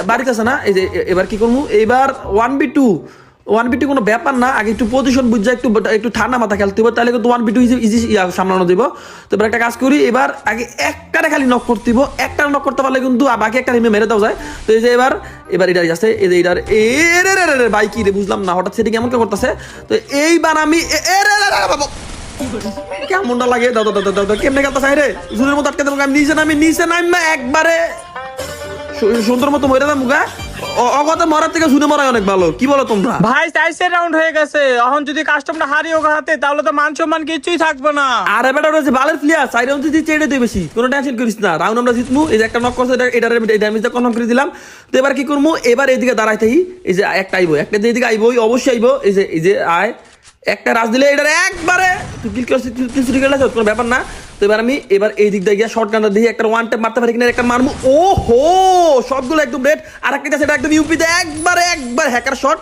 বাড়িতে আছে না, এই যে এবার কি করবো, এবার 1v2 কোনো ব্যাপার না, আগে একটু পজিশন বুঝা একটু ঠান্ডা মাথা খেলতে হবে, তাহলে কিন্তু 1v2 ইজি সামলানো দিব। তো এবার একটা কাজ করি, এবার আগে একটারে খালি নক করতে দিব, একটা নক করতে পারলে কিন্তু বাকি একটা মেরে দেওয়া যায়। তো এই যে এবার এটার আছে, এই যে এটার ভাই কি রে বুঝলাম না, হঠাৎ সেটা কেমন করতেছে। তো এইবার আমি কেমনটা লাগে, দাদা কেমনে খেলতে চাই রে, জুনের মতো আটকে দেবো। আমি নিচে নামি একবারে সুন্দর মতো মরে যাবো মুগা। অগতে মরার থেকে শুনে মরাই অনেক ভালো, কি বলো তোমরা? ভাই 4 রাউন্ড হয়ে গেছে, এখন যদি কাস্টমটা হারিয়ে হাতে তাহলে তো মান সম্মান কিছুই থাকবে না। আরে বেটা ওরা যে বালের প্লেয়ার, 4 রাউন্ড জিতে চেড়ে দেবে বেশি, কোনো টেনশন করিস না, রাউন্ড আমরা জিতমু। এই যে একটা নক করছে, এটার ড্যামেজটা কনফার্ম করে দিলাম। তো এবার কি করবো, এবার এইদিকে দাঁড়াইতেই এই যে একটা আইবো, একটা দিকে আইবো, অবশ্যই আইবো। এই যে আয় একটা রাজ দিলে এটার একবারে তুই কিল করছিস, কোনো ব্যাপার না। তো এবার আমি এই দিক দিয়ে গিয়ে শর্ট গানটা দিয়ে একটা ওয়ান ট্যাপ মারতে পারি কিনা, একটা মারমু। ও হো, সবগুলো একদম রেড। আর একটা সেটা একদম ইউপিতে একবার হ্যাকার শট,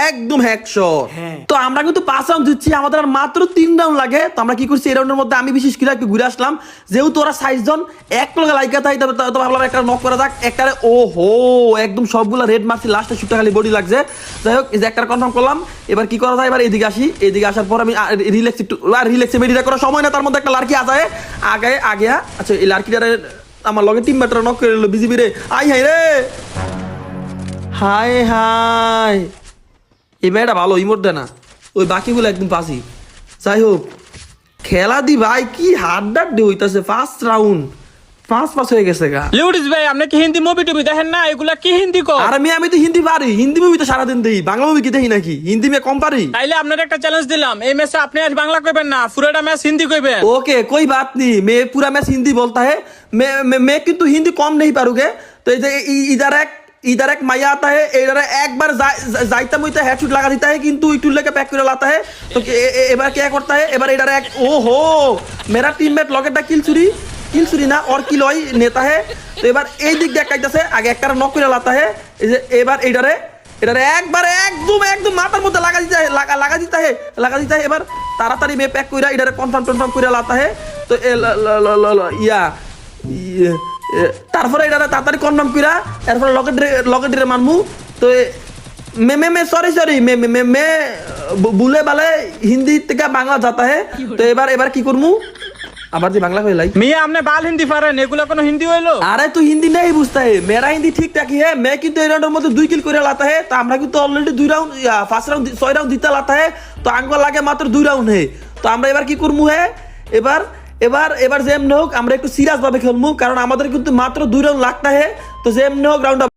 একদম হ্যাকশট। তো আমরা কিন্তু 5 রাউন্ড দিচ্ছি, আমাদের আর মাত্র 3 রাউন্ড লাগে। তো আমরা কি করছি, এই রাউন্ডের মধ্যে আমি বিশেষ করে একটু ঘুরে আসলাম, যেহেতু ওরা 6 জন এক লগে লাইকা তাই, তো ভাবলাম একটা নক করা যাক একটারে। ও হো, একদম সবগুলো রেড মারছি, লাস্টে শুটটা খালি বডি লাগছে। যাই হোক, এই যে একটা কনফার্ম করলাম। এবার কি করা যায়, এবার এদিকে আসি, এদিকে আসার পর আমি রিল্যাক্সে মেডিটা করার সময় না, তার মধ্যে একটা লাড়কি আগে আচ্ছা এই লাড়কিটারে আমার লগে টিম ব্যাটার নক করে দিল বিজিবি রে। আই হাই রে, হাই এই মেয়েটা ভালো ইমোট দেয় না, ওই বাকিগুলো একদম পাসি। যাই হোক, খেলা দি ভাই কি হাড্ডাড হইতাছে, ফার্স্ট রাউন্ড 5 হয়ে গেছে গা। লিউডিস ভাই, আপনি কি হিন্দি মুভি টুবি দেখেন না? এগুলা কি হিন্দি কো? আর আমি তো হিন্দি পারি, হিন্দি মুভি তো সারাদিন দেখি, বাংলা মুভি কি দেখি নাকি? হিন্দি মেয়ে কম পারি? তাইলে আপনার একটা চ্যালেঞ্জ দিলাম, এই ম্যাচে আপনি আজ বাংলা কইবেন না, পুরোটা ম্যাচ হিন্দি কইবেন। ओके कोई बात नहीं, मैं पूरा मैच हिंदी बोलता है। मैं किंतु हिंदी कम नहीं पारूंगे। तो इधर एक माया आता है, इधर एक बार जाइता मुइता हेडशॉट लगा देता है, किंतु इटू लेके पैक कर लाता है। तो एबार क्या करता है, एबार इधर एक ओहो मेरा टीममेट लॉकेटটা কিল চুরি না और किल होई नेता है। तो এবার এই দিক দিয়ে কাইতাছে, আগে একটা নক করে লাতা है। এই যে এবার এটারে একবারে একদম মাথার মধ্যে লাগা দিতে है। এবার তাড়াতাড়ি মে প্যাক কইরা এটারে কনফার্ম কইরা লাতা है। তো তারপরে এটারে তাড়াতাড়ি কনফার্ম কইরা এরপর লকেটরে মারমু। তো মে সরি মে বুলে বালে হিন্দি থেকে বাংলা যাতা है। তো এবার কি করমু, আবার যে বাংলা হইলাই মিয়া আপনি বাল হিন্দি পারেন, এগুলা কোনো হিন্দি হইলো? अरे तू हिंदी नहीं बुझता है, मेरा हिंदी ठीक ठाक ही है। मैं किंतु এই রাউন্ডের মধ্যে 2 কিল করে লাতা है। তো আমরা কিন্তু already 2 round first round 6 round দিতে লাতা है। তো আঙ্গুল লাগে মাত্র 2 রাউন্ড है। তো আমরা এবার কি করমু হে, এবার যেমন হোক আমরা একটু সিরিয়াস ভাবে খেলমু, কারণ আমাদের কিন্তু মাত্র 2 রাউন্ড লাগতা है। তো যেমন হোক রাউন্ড